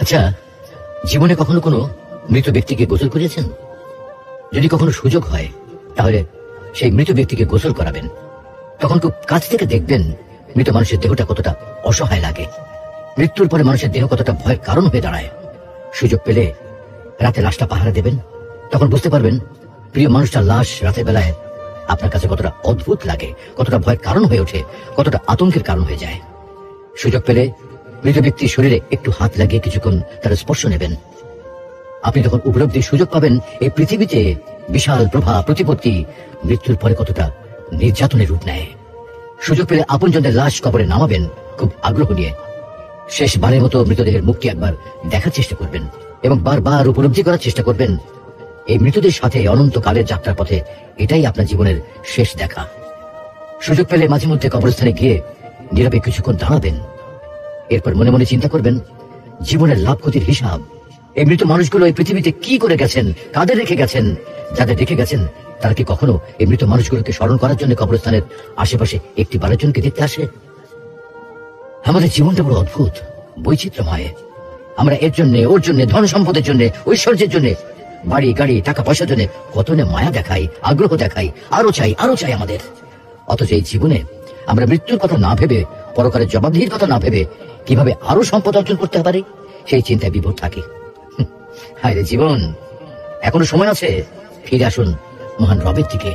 আচ্ছা, জীবনে কখনো কোনো মৃত ব্যক্তিকে গোসল করিয়েছেন? যদি কখনো সুযোগ হয় তাহলে সেই মৃত ব্যক্তিকে গোসল করাবেন। তখন খুব কাছ থেকে দেখবেন মৃত মানুষের দেহটা কতটা অসহায় লাগে, মৃত্যুর পরে মানুষের দেহ কতটা ভয়ের কারণ হয়ে দাঁড়ায়। সুযোগ পেলে রাতে লাশটা পাহারা দেবেন, তখন বুঝতে পারবেন প্রিয় মানুষটার লাশ রাতের বেলায় আপনার কাছে কতটা অদ্ভুত লাগে, কতটা ভয়ের কারণ হয়ে ওঠে, কতটা আতঙ্কের কারণ হয়ে যায়। সুযোগ পেলে মৃত ব্যক্তির শরীরে একটু হাত লাগিয়ে কিছুক্ষণ তার স্পর্শ নেবেন। আপনি তখন উপলব্ধির সুযোগ পাবেন এই পৃথিবীতে বিশাল প্রভাব প্রতিপত্তি মৃত্যুর পরে কতটা নির্যাতনের রূপ নেয়। সুযোগ পেলে আপনজনদের লাশ কবরে নামাবেন খুব আগ্রহ নিয়ে। শেষবারের মতো মৃতদেহের মুখটি একবার দেখার চেষ্টা করবেন এবং বারবার উপলব্ধি করার চেষ্টা করবেন এই মৃতদের সাথে অনন্তকালের যাত্রার পথে এটাই আপনার জীবনের শেষ দেখা। সুযোগ পেলে মাঝে মধ্যে কবরস্থানে গিয়ে নীরবে কিছুক্ষণ দাঁড়াবেন। এরপর মনে মনে চিন্তা করবেন জীবনের লাভ ক্ষতির হিসাব। এই মৃত মানুষগুলো এই পৃথিবীতে কি করে গেছেন, কাদের রেখে গেছেন, যাদের রেখে গেছেন তারা কি কখনো এই মৃত মানুষগুলোকে স্মরণ করার জন্য কবরস্থানের আশেপাশে একটি বারের জনকে দেখতে আসে? আমাদের জীবনটা বড় অদ্ভুত, বৈচিত্র্যময়। আমরা এর জন্য, ওর জন্য, ধন সম্পদের জন্য, ঐশ্বর্যের জন্য, বাড়ি গাড়ি টাকা পয়সার জন্য কত না মায়া দেখাই, আগ্রহ দেখাই, আরো চাই আরো চাই আমাদের। অথচ এই জীবনে আমরা মৃত্যুর কথা না ভেবে, পরকালের জবাবদিহির কথা না ভেবে কিভাবে আরো সম্পদ অর্জন করতে পারি সেই চিন্তায় বিভোর থাকি। হায় রে জীবন, এখনো সময় আছে, ফিরে আসুন মহান রবের দিকে।